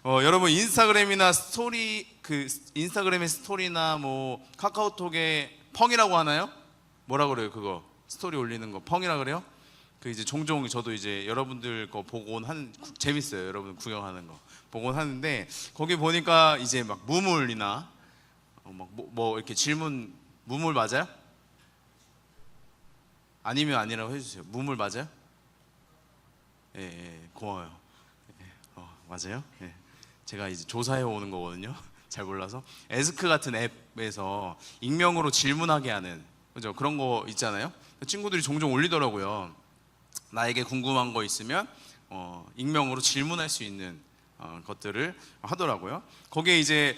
여러분 인스타그램이나 스토리 인스타그램의 스토리나 뭐 카카오톡에 펑이라고 하나요? 뭐라 그래요? 그거 스토리 올리는 거 펑이라 그래요? 그 이제 종종 저도 이제 여러분들 거 보곤 하는 재밌어요. 여러분 구경하는 거 보곤 하는데 거기 보니까 이제 막 무물이나 뭐 이렇게 질문 무물 맞아요? 아니면 아니라고 해주세요. 무물 맞아요? 예, 고마워요. 맞아요? 예. 제가 이제 조사해 오는 거거든요. 잘 몰라서. 에스크 같은 앱에서 익명으로 질문하게 하는, 그죠? 그런 거 있잖아요. 친구들이 종종 올리더라고요. 나에게 궁금한 거 있으면 익명으로 질문할 수 있는 것들을 하더라고요. 거기에 이제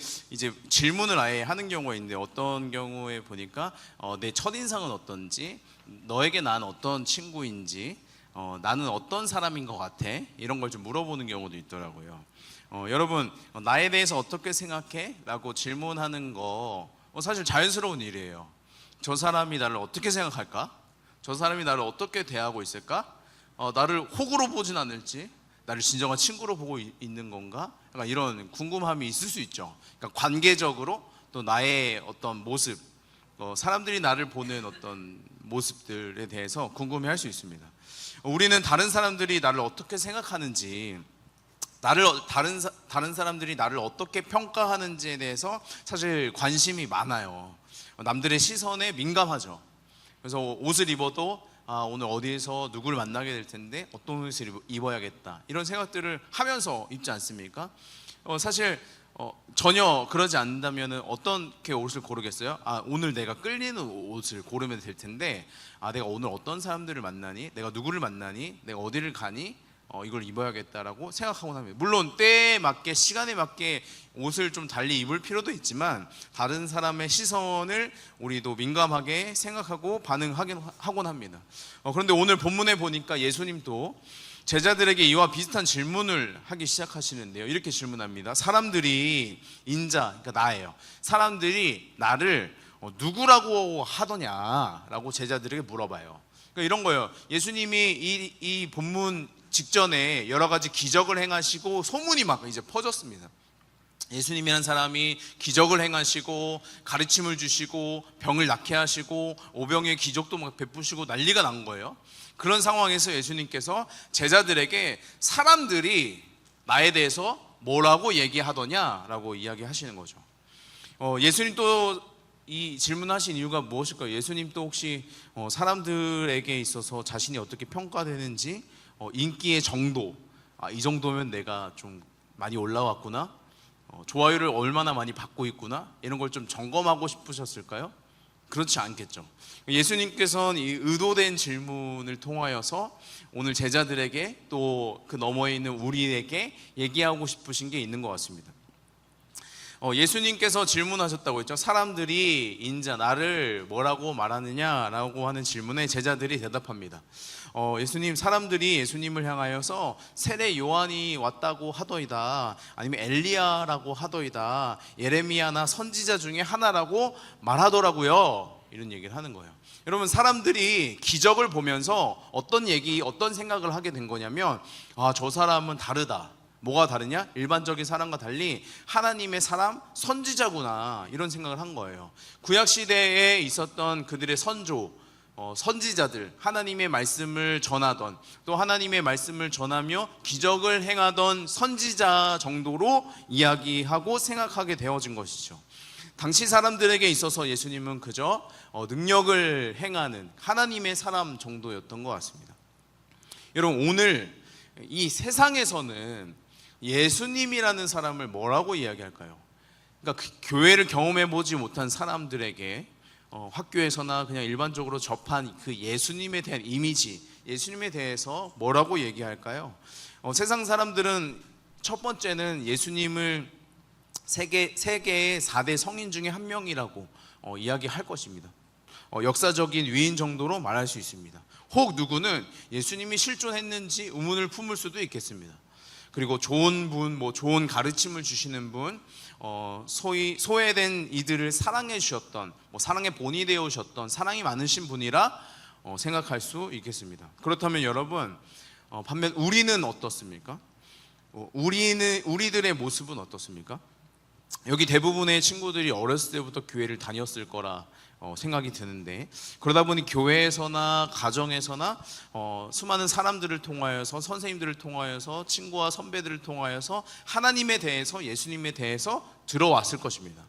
질문을 아예 하는 경우가 있는데, 어떤 경우에 보니까 내 첫인상은 어떤지, 너에게 난 어떤 친구인지, 나는 어떤 사람인 것 같아, 이런 걸 좀 물어보는 경우도 있더라고요. 여러분, 나에 대해서 어떻게 생각해? 라고 질문하는 거 사실 자연스러운 일이에요. 저 사람이 나를 어떻게 생각할까? 저 사람이 나를 어떻게 대하고 있을까? 나를 호구로 보진 않을지, 나를 진정한 친구로 보고 있는 건가? 약간 이런 궁금함이 있을 수 있죠. 그러니까 관계적으로 또 나의 어떤 모습, 사람들이 나를 보는 어떤 모습들에 대해서 궁금해할 수 있습니다. 우리는 다른 사람들이 나를 어떻게 생각하는지, 다른 사람들이 나를 어떻게 평가하는지에 대해서 사실 관심이 많아요. 남들의 시선에 민감하죠. 그래서 옷을 입어도 오늘 어디에서 누구를 만나게 될 텐데 어떤 옷을 입어야겠다, 이런 생각들을 하면서 입지 않습니까? 사실 전혀 그러지 않는다면 어떻게 옷을 고르겠어요? 오늘 내가 끌리는 옷을 고르면 될 텐데, 내가 오늘 어떤 사람들을 만나니, 내가 누구를 만나니, 내가 어디를 가니, 이걸 입어야겠다라고 생각하곤 합니다. 물론 때에 맞게, 시간에 맞게 옷을 좀 달리 입을 필요도 있지만, 다른 사람의 시선을 우리도 민감하게 생각하고 반응하곤 합니다. 그런데 오늘 본문에 보니까 예수님도 제자들에게 이와 비슷한 질문을 하기 시작하시는데요. 이렇게 질문합니다. 사람들이, 인자, 그러니까 나예요. 사람들이 나를 누구라고 하더냐라고 제자들에게 물어봐요. 그러니까 이런 거예요. 예수님이 이 본문 직전에 여러 가지 기적을 행하시고 소문이 막 이제 퍼졌습니다. 예수님이라는 사람이 기적을 행하시고 가르침을 주시고 병을 낫게 하시고 오병이의 기적도 막 베푸시고 난리가 난 거예요. 그런 상황에서 예수님께서 제자들에게 사람들이 나에 대해서 뭐라고 얘기하더냐라고 이야기하시는 거죠. 예수님 또 이 질문하신 이유가 무엇일까요? 예수님 또 혹시 사람들에게 있어서 자신이 어떻게 평가되는지, 인기의 정도, 이 정도면 내가 좀 많이 올라왔구나, 좋아요를 얼마나 많이 받고 있구나, 이런 걸 좀 점검하고 싶으셨을까요? 그렇지 않겠죠. 예수님께서는 이 의도된 질문을 통하여서 오늘 제자들에게 또 그 너머에 있는 우리에게 얘기하고 싶으신 게 있는 것 같습니다. 예수님께서 질문하셨다고 했죠. 사람들이 인자, 나를 뭐라고 말하느냐라고 하는 질문에 제자들이 대답합니다. 예수님, 사람들이 예수님을 향하여서 세례 요한이 왔다고 하더이다, 아니면 엘리야라고 하더이다, 예레미야나 선지자 중에 하나라고 말하더라고요, 이런 얘기를 하는 거예요. 여러분, 사람들이 기적을 보면서 어떤 생각을 하게 된 거냐면, 저 사람은 다르다. 뭐가 다르냐? 일반적인 사람과 달리 하나님의 사람, 선지자구나, 이런 생각을 한 거예요. 구약시대에 있었던 그들의 선지자들, 하나님의 말씀을 전하던, 또 하나님의 말씀을 전하며 기적을 행하던 선지자 정도로 이야기하고 생각하게 되어진 것이죠. 당시 사람들에게 있어서 예수님은 그저 능력을 행하는 하나님의 사람 정도였던 것 같습니다. 여러분, 오늘 이 세상에서는 예수님이라는 사람을 뭐라고 이야기할까요? 그러니까 교회를 경험해 보지 못한 사람들에게 학교에서나 그냥 일반적으로 접한 그 예수님에 대한 이미지, 예수님에 대해서 뭐라고 얘기할까요? 세상 사람들은 첫 번째는 예수님을 세계의 4대 성인 중에 한 명이라고 이야기할 것입니다. 역사적인 위인 정도로 말할 수 있습니다. 혹 누구는 예수님이 실존했는지 의문을 품을 수도 있겠습니다. 그리고 좋은 분, 좋은 가르침을 주시는 분, 소위 소외된 이들을 사랑해 주셨던, 사랑의 본이 되어 오셨던 사랑이 많으신 분이라 생각할 수 있겠습니다. 그렇다면 여러분, 반면 우리는 어떻습니까? 우리들의 모습은 어떻습니까? 여기 대부분의 친구들이 어렸을 때부터 교회를 다녔을 거라 생각이 드는데, 그러다 보니 교회에서나 가정에서나 수많은 사람들을 통하여서, 선생님들을 통하여서, 친구와 선배들을 통하여서 하나님에 대해서, 예수님에 대해서 들어왔을 것입니다.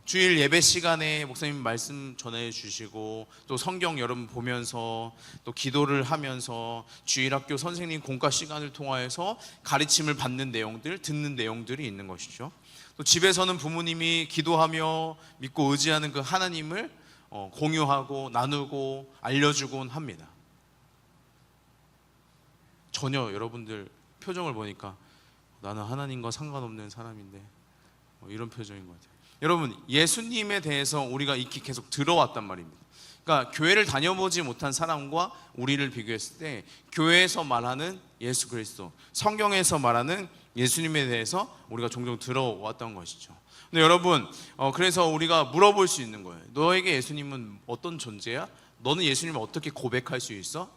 주일 예배 시간에 목사님 말씀 전해주시고, 또 성경 여러분 보면서, 또 기도를 하면서, 주일학교 선생님 공과 시간을 통하여서 가르침을 받는 내용들, 듣는 내용들이 있는 것이죠. 또 집에서는 부모님이 기도하며 믿고 의지하는 그 하나님을 공유하고 나누고 알려주곤 합니다. 전혀 여러분들 표정을 보니까 나는 하나님과 상관없는 사람인데 이런 표정인 것 같아요. 여러분, 예수님에 대해서 우리가 익히 계속 들어왔단 말입니다. 그러니까 교회를 다녀보지 못한 사람과 우리를 비교했을 때 교회에서 말하는 예수 그리스도, 성경에서 말하는 예수님에 대해서 우리가 종종 들어왔던 것이죠. 근데 여러분, 그래서 우리가 물어볼 수 있는 거예요. 너에게 예수님은 어떤 존재야? 너는 예수님을 어떻게 고백할 수 있어?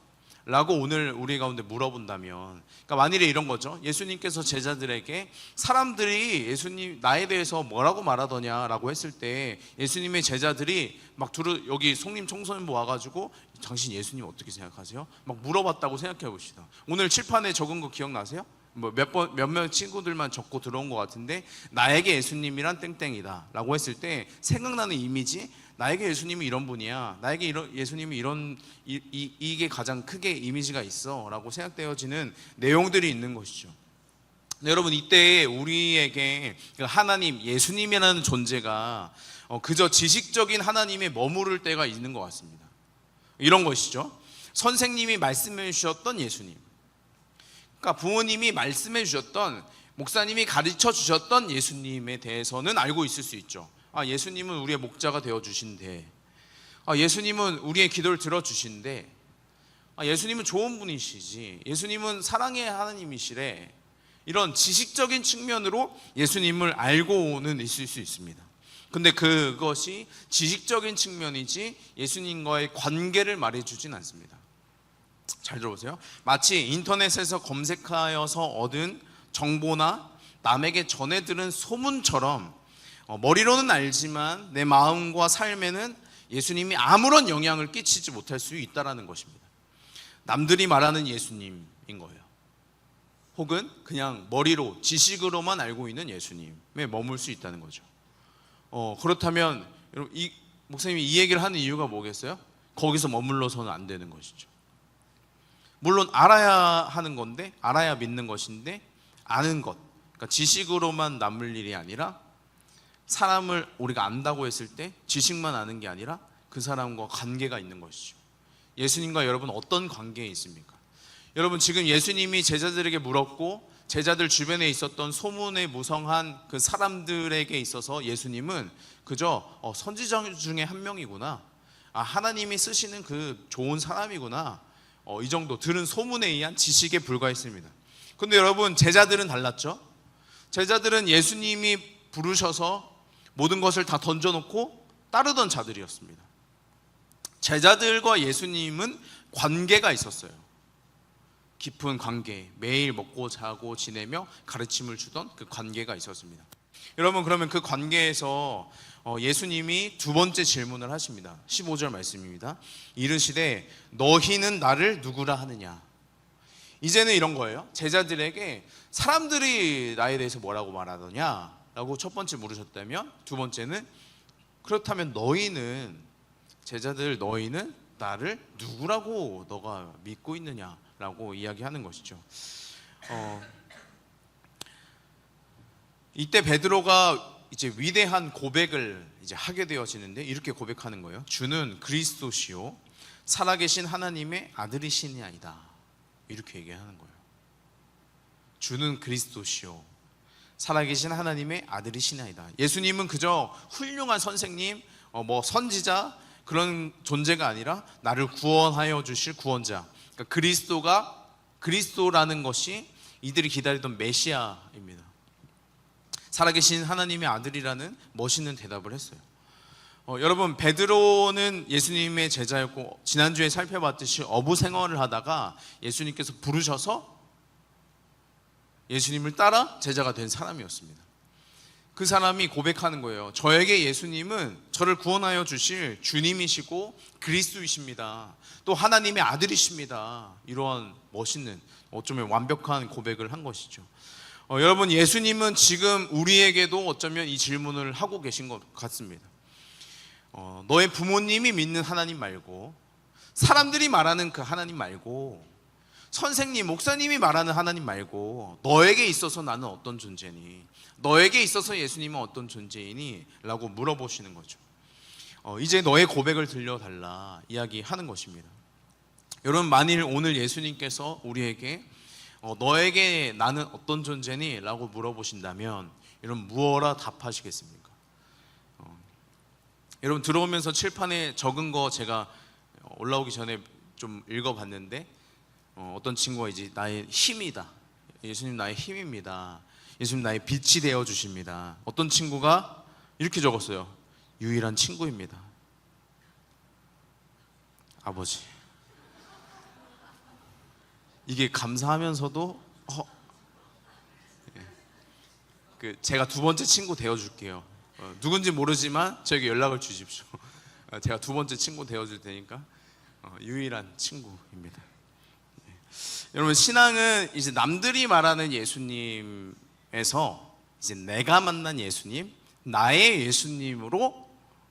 라고 오늘 우리 가운데 물어본다면, 그러니까 만일에 이런 거죠. 예수님께서 제자들에게 사람들이 예수님 나에 대해서 뭐라고 말하더냐 라고 했을 때, 예수님의 제자들이 막 여기 송림 청소년부 와가지고 당신 예수님 어떻게 생각하세요? 막 물어봤다고 생각해 봅시다. 오늘 칠판에 적은 거 기억나세요? 몇몇 친구들만 적고 들어온 것 같은데, 나에게 예수님이란 땡땡이다 라고 했을 때 생각나는 이미지, 나에게 예수님이 이런 분이야, 나에게 예수님이 이게 가장 크게 이미지가 있어 라고 생각되어지는 내용들이 있는 것이죠. 근데 여러분, 이때 우리에게 하나님, 예수님이라는 존재가 그저 지식적인 하나님에 머무를 때가 있는 것 같습니다. 이런 것이죠. 선생님이 말씀해 주셨던 예수님, 그러니까 부모님이 말씀해 주셨던, 목사님이 가르쳐 주셨던 예수님에 대해서는 알고 있을 수 있죠. 예수님은 우리의 목자가 되어주신대, 예수님은 우리의 기도를 들어주신대, 예수님은 좋은 분이시지, 예수님은 사랑의 하나님이시래. 이런 지식적인 측면으로 예수님을 알고는 있을 수 있습니다. 근데 그것이 지식적인 측면이지 예수님과의 관계를 말해주진 않습니다. 잘 들어보세요. 마치 인터넷에서 검색하여서 얻은 정보나 남에게 전해 들은 소문처럼 머리로는 알지만 내 마음과 삶에는 예수님이 아무런 영향을 끼치지 못할 수 있다는 것입니다. 남들이 말하는 예수님인 거예요. 혹은 그냥 머리로, 지식으로만 알고 있는 예수님에 머물 수 있다는 거죠. 그렇다면 여러분, 목사님이 이 얘기를 하는 이유가 뭐겠어요? 거기서 머물러서는 안 되는 것이죠. 물론 알아야 하는 건데, 알아야 믿는 것인데, 아는 것, 그러니까 지식으로만 남을 일이 아니라, 사람을 우리가 안다고 했을 때 지식만 아는 게 아니라 그 사람과 관계가 있는 것이죠. 예수님과 여러분 어떤 관계에 있습니까? 여러분, 지금 예수님이 제자들에게 물었고, 제자들 주변에 있었던 소문에 무성한 그 사람들에게 있어서 예수님은 그저 선지자 중에 한 명이구나, 하나님이 쓰시는 그 좋은 사람이구나, 이 정도 들은 소문에 의한 지식에 불과했습니다. 근데 여러분, 제자들은 달랐죠. 제자들은 예수님이 부르셔서 모든 것을 다 던져놓고 따르던 자들이었습니다. 제자들과 예수님은 관계가 있었어요. 깊은 관계, 매일 먹고 자고 지내며 가르침을 주던 그 관계가 있었습니다. 여러분, 그러면 그 관계에서 예수님이 두 번째 질문을 하십니다. 15절 말씀입니다. 이르시되 너희는 나를 누구라 하느냐. 이제는 이런 거예요. 제자들에게 사람들이 나에 대해서 뭐라고 말하더냐 라고 첫 번째 물으셨다면, 두 번째는 그렇다면 너희는, 제자들 너희는 나를 누구라고 너가 믿고 있느냐라고 이야기하는 것이죠. 이때 베드로가 이제 위대한 고백을 이제 하게 되어지는데, 이렇게 고백하는 거예요. 주는 그리스도시요 살아계신 하나님의 아들이시니이다. 이렇게 얘기하는 거예요. 주는 그리스도시요 살아계신 하나님의 아들이시나이다. 예수님은 그저 훌륭한 선생님, 선지자, 그런 존재가 아니라 나를 구원하여 주실 구원자, 그러니까 그리스도라는 것이 이들이 기다리던 메시아입니다. 살아계신 하나님의 아들이라는 멋있는 대답을 했어요. 여러분, 베드로는 예수님의 제자였고, 지난주에 살펴봤듯이 어부 생활을 하다가 예수님께서 부르셔서 예수님을 따라 제자가 된 사람이었습니다. 그 사람이 고백하는 거예요. 저에게 예수님은 저를 구원하여 주실 주님이시고 그리스도이십니다. 또 하나님의 아들이십니다. 이러한 멋있는, 어쩌면 완벽한 고백을 한 것이죠. 여러분, 예수님은 지금 우리에게도 어쩌면 이 질문을 하고 계신 것 같습니다. 너의 부모님이 믿는 하나님 말고, 사람들이 말하는 그 하나님 말고, 선생님, 목사님이 말하는 하나님 말고, 너에게 있어서 나는 어떤 존재니? 너에게 있어서 예수님은 어떤 존재이니? 라고 물어보시는 거죠. 이제 너의 고백을 들려달라 이야기하는 것입니다. 여러분, 만일 오늘 예수님께서 우리에게 너에게 나는 어떤 존재니? 라고 물어보신다면 여러분, 무엇라 답하시겠습니까? 여러분, 들어오면서 칠판에 적은 거 제가 올라오기 전에 좀 읽어봤는데, 어떤 친구가 이제 나의 힘이다, 예수님 나의 힘입니다, 예수님 나의 빛이 되어 주십니다. 어떤 친구가 이렇게 적었어요. 유일한 친구입니다. 아버지. 이게 감사하면서도 제가 두 번째 친구 되어 줄게요. 누군지 모르지만 저에게 연락을 주십시오. 제가 두 번째 친구 되어 줄 테니까. 유일한 친구입니다. 여러분, 신앙은 이제 남들이 말하는 예수님에서 이제 내가 만난 예수님, 나의 예수님으로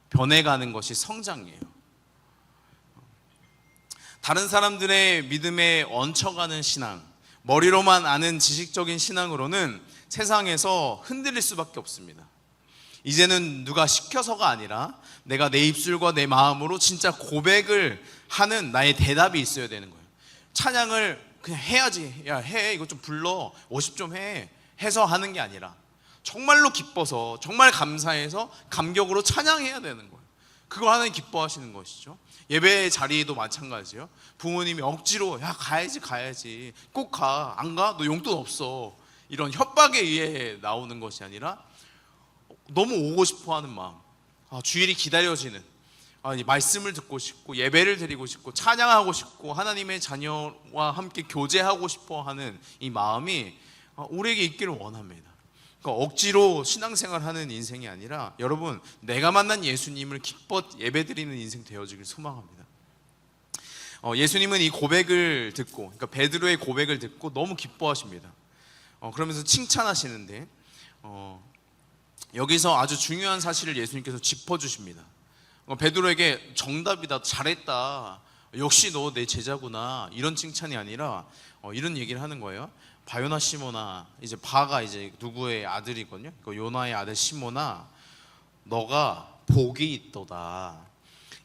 변해가는 것이 성장이에요. 다른 사람들의 믿음에 얹혀가는 신앙, 머리로만 아는 지식적인 신앙으로는 세상에서 흔들릴 수밖에 없습니다. 이제는 누가 시켜서가 아니라 내가 내 입술과 내 마음으로 진짜 고백을 하는 나의 대답이 있어야 되는 거예요. 찬양을 그냥 해야지, 야 해, 이거 좀 불러, 워십 좀 해, 해서 하는 게 아니라 정말로 기뻐서, 정말 감사해서 감격으로 찬양해야 되는 거예요. 그걸 하나님 기뻐하시는 것이죠. 예배 자리도 마찬가지예요. 부모님이 억지로 야 가야지 꼭 가, 안 가? 너 용돈 없어, 이런 협박에 의해 나오는 것이 아니라 너무 오고 싶어하는 마음, 주일이 기다려지는, 말씀을 듣고 싶고 예배를 드리고 싶고 찬양하고 싶고 하나님의 자녀와 함께 교제하고 싶어하는 이 마음이 우리에게 있기를 원합니다. 그러니까 억지로 신앙생활하는 인생이 아니라 여러분, 내가 만난 예수님을 기뻐 예배드리는 인생 되어지길 소망합니다. 예수님은 이 고백을 듣고, 그러니까 베드로의 고백을 듣고 너무 기뻐하십니다. 그러면서 칭찬하시는데 여기서 아주 중요한 사실을 예수님께서 짚어주십니다. 베드로에게 정답이다, 잘했다, 역시 너 내 제자구나, 이런 칭찬이 아니라 이런 얘기를 하는 거예요. 바요나 시모나, 이제 바가 이제 누구의 아들이거든요. 요나의 아들 시모나, 너가 복이 있도다.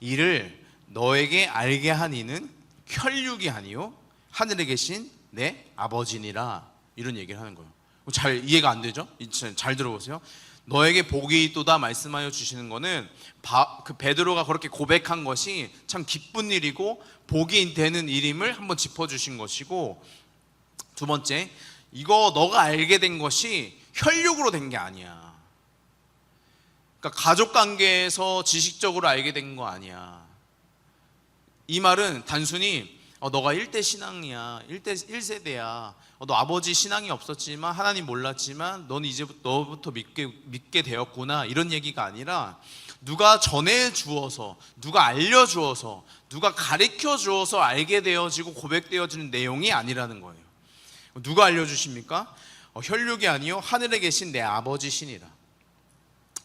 이를 너에게 알게 한 이는 혈육이 아니요 하늘에 계신 내 아버지니라. 이런 얘기를 하는 거예요. 잘 이해가 안 되죠? 잘 들어보세요. 너에게 복이 있도다 말씀하여 주시는 거는 그 베드로가 그렇게 고백한 것이 참 기쁜 일이고 복이 되는 일임을 한번 짚어주신 것이고, 두 번째, 이거 너가 알게 된 것이 혈육으로 된 게 아니야. 그러니까 가족 관계에서 지식적으로 알게 된 거 아니야. 이 말은 단순히 너가 1대 신앙이야, 1세대야, 너 아버지 신앙이 없었지만 하나님 몰랐지만 넌 이제 너부터 믿게 되었구나, 이런 얘기가 아니라 누가 전해주어서, 누가 알려주어서, 누가 가르쳐주어서 알게 되어지고 고백되어지는 내용이 아니라는 거예요. 누가 알려주십니까? 혈육이 아니요 하늘에 계신 내 아버지시니라.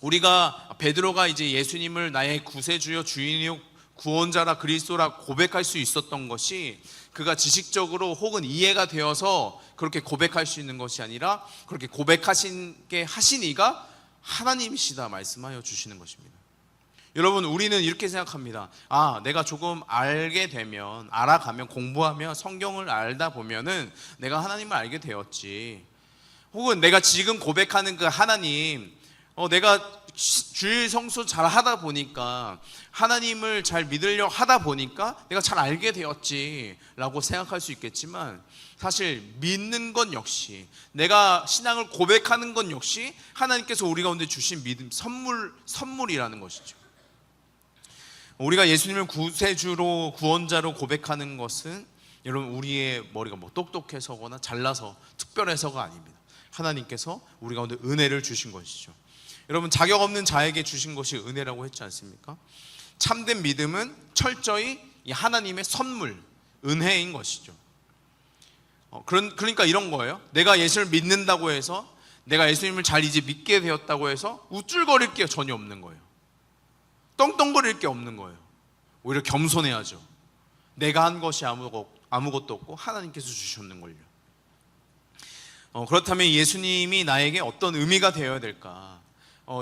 우리가 베드로가 이제 예수님을 나의 구세주여 주인이요 구원자라 그리스도라 고백할 수 있었던 것이 그가 지식적으로 혹은 이해가 되어서 그렇게 고백할 수 있는 것이 아니라 그렇게 고백하신 이가 하나님이시다 말씀하여 주시는 것입니다. 여러분, 우리는 이렇게 생각합니다. 내가 조금 알게 되면, 알아가면, 공부하면, 성경을 알다 보면은 내가 하나님을 알게 되었지, 혹은 내가 지금 고백하는 그 하나님, 내가 주일 성수 잘 하다 보니까, 하나님을 잘 믿으려 하다 보니까 내가 잘 알게 되었지 라고 생각할 수 있겠지만, 사실 믿는 건 역시, 내가 신앙을 고백하는 건 역시 하나님께서 우리 가운데 주신 믿음, 선물이라는 것이죠. 우리가 예수님을 구세주로, 구원자로 고백하는 것은 여러분, 우리의 머리가 뭐 똑똑해서거나 잘나서 특별해서가 아닙니다. 하나님께서 우리 가운데 은혜를 주신 것이죠. 여러분, 자격 없는 자에게 주신 것이 은혜라고 했지 않습니까? 참된 믿음은 철저히 이 하나님의 선물, 은혜인 것이죠. 그러니까 이런 거예요. 내가 예수를 믿는다고 해서, 내가 예수님을 잘 이제 믿게 되었다고 해서 우쭐거릴 게 전혀 없는 거예요. 떵떵거릴 게 없는 거예요. 오히려 겸손해야죠. 내가 한 것이 아무것도 없고 하나님께서 주셨는 걸요. 그렇다면 예수님이 나에게 어떤 의미가 되어야 될까?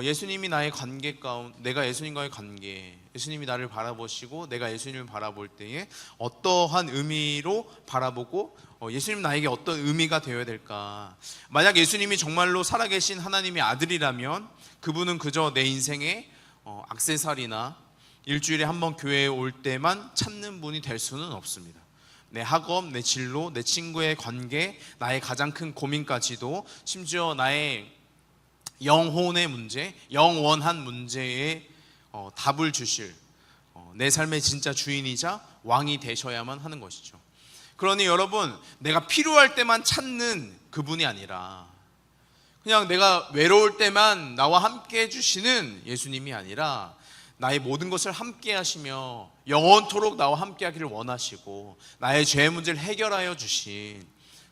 예수님이 나의 관계 가운데, 내가 예수님과의 관계, 예수님이 나를 바라보시고 내가 예수님을 바라볼 때에 어떠한 의미로 바라보고 예수님 나에게 어떤 의미가 되어야 될까? 만약 예수님이 정말로 살아계신 하나님의 아들이라면 그분은 그저 내 인생의 액세서리나 일주일에 한 번 교회에 올 때만 찾는 분이 될 수는 없습니다. 내 학업, 내 진로, 내 친구의 관계, 나의 가장 큰 고민까지도, 심지어 나의 영혼의 문제, 영원한 문제에 답을 주실 내 삶의 진짜 주인이자 왕이 되셔야만 하는 것이죠. 그러니 여러분, 내가 필요할 때만 찾는 그분이 아니라, 그냥 내가 외로울 때만 나와 함께 해주시는 예수님이 아니라, 나의 모든 것을 함께 하시며 영원토록 나와 함께 하기를 원하시고 나의 죄 문제를 해결하여 주신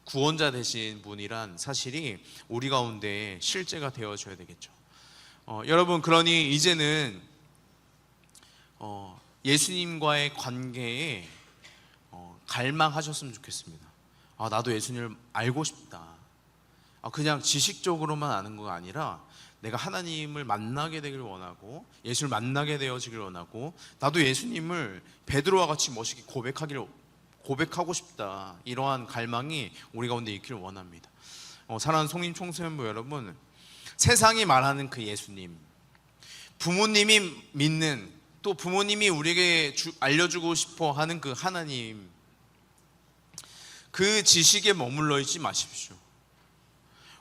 구원자 되신 분이란 사실이 우리 가운데 실제가 되어줘야 되겠죠. 여러분, 그러니 이제는 예수님과의 관계에 갈망하셨으면 좋겠습니다. 나도 예수님을 알고 싶다. 그냥 지식적으로만 아는 거 아니라 내가 하나님을 만나게 되길 원하고 예수를 만나게 되어지길 원하고, 나도 예수님을 베드로와 같이 멋있게 고백하고 싶다. 이러한 갈망이 우리 가운데 있기를 원합니다. 사랑하는 송림 총수연부 여러분, 세상이 말하는 그 예수님, 부모님이 믿는, 또 부모님이 우리에게 알려주고 싶어 하는 그 하나님, 그 지식에 머물러 있지 마십시오.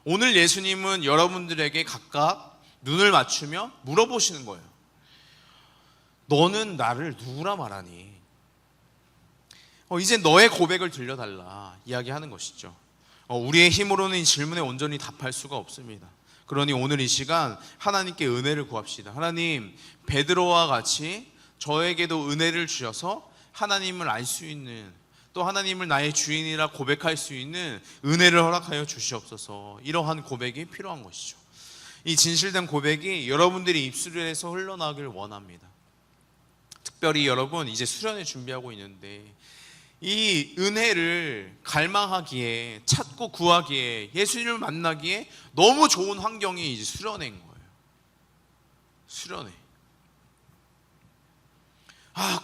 오늘 예수님은 여러분들에게 각각 눈을 맞추며 물어보시는 거예요. 너는 나를 누구라 말하니? 이제 너의 고백을 들려달라 이야기하는 것이죠. 우리의 힘으로는 이 질문에 온전히 답할 수가 없습니다. 그러니 오늘 이 시간 하나님께 은혜를 구합시다. 하나님, 베드로와 같이 저에게도 은혜를 주셔서 하나님을 알 수 있는, 또 하나님을 나의 주인이라 고백할 수 있는 은혜를 허락하여 주시옵소서. 이러한 고백이 필요한 것이죠. 이 진실된 고백이 여러분들이 입술에서 흘러나오길 원합니다. 특별히 여러분, 이제 수련회 준비하고 있는데 이 은혜를 갈망하기에, 찾고 구하기에, 예수님을 만나기에 너무 좋은 환경이 이제 수련회인 거예요. 수련회.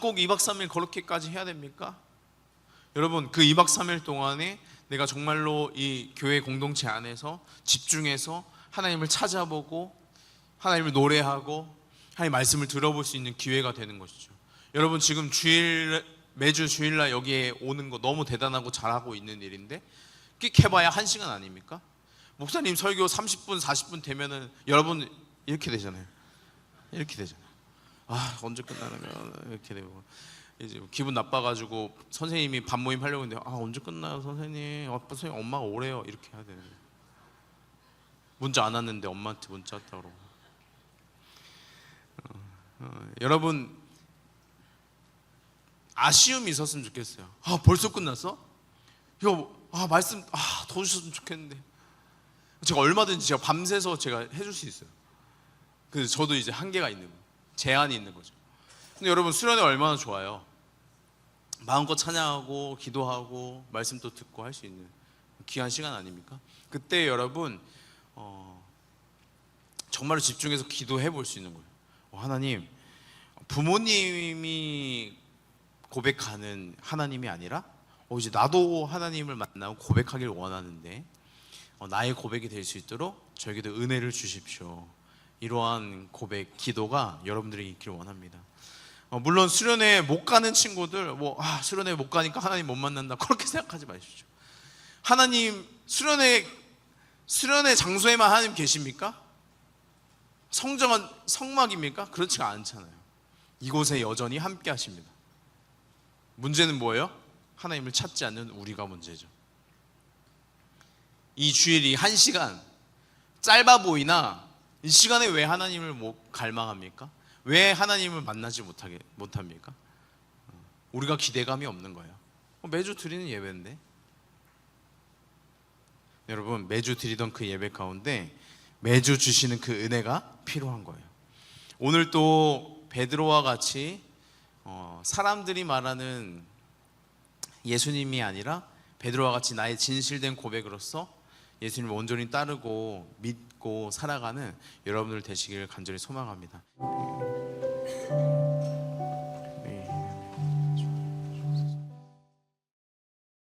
꼭 2박 3일 그렇게까지 해야 됩니까? 여러분, 그 2박 3일 동안에 내가 정말로 이 교회 공동체 안에서 집중해서 하나님을 찾아보고 하나님을 노래하고 하나님 말씀을 들어볼 수 있는 기회가 되는 것이죠. 여러분, 지금 매주 주일날 여기에 오는 거 너무 대단하고 잘하고 있는 일인데, 끽해봐야 1시간 아닙니까? 목사님 설교 30분 40분 되면은 여러분 이렇게 되잖아요. 이렇게 되잖아요. 언제 끝나는 거야? 이렇게 되고 이제 기분 나빠가지고 선생님이 밥 모임 하려고 했는데 언제 끝나요 선생님? 선생님 엄마가 오래요. 이렇게 해야 되는데 문자 안 왔는데 엄마한테 문자 왔다고 그러고. 여러분, 아쉬움이 있었으면 좋겠어요. 벌써 끝났어? 이거 말씀 더 주셨으면 좋겠는데. 제가 얼마든지 제가 밤새서 제가 해줄 수 있어요. 근데 저도 이제 한계가 있는 거예요. 제한이 있는 거죠. 근데 여러분, 수련회 얼마나 좋아요. 마음껏 찬양하고 기도하고 말씀도 듣고 할 수 있는 귀한 시간 아닙니까? 그때 여러분 정말로 집중해서 기도해 볼 수 있는 거예요. 하나님, 부모님이 고백하는 하나님이 아니라 이제 나도 하나님을 만나고 고백하기를 원하는데 나의 고백이 될 수 있도록 저에게도 은혜를 주십시오. 이러한 고백, 기도가 여러분들에게 있기를 원합니다. 물론 수련회 못 가는 친구들, 수련회 못 가니까 하나님 못 만난다, 그렇게 생각하지 마십시오. 하나님, 수련회 장소에만 하나님 계십니까? 성정한 성막입니까? 그렇지가 않잖아요. 이곳에 여전히 함께 하십니다. 문제는 뭐예요? 하나님을 찾지 않는 우리가 문제죠. 이 주일이 1시간 짧아 보이나 이 시간에 왜 하나님을 갈망합니까? 왜 하나님을 만나지 못합니까? 우리가 기대감이 없는 거예요. 매주 드리는 예배인데, 여러분, 매주 드리던 그 예배 가운데 매주 주시는 그 은혜가 필요한 거예요. 오늘 또 베드로와 같이 사람들이 말하는 예수님이 아니라 베드로와 같이 나의 진실된 고백으로서 예수님을 온전히 따르고 믿고 살아가는 여러분들 되시기를 간절히 소망합니다.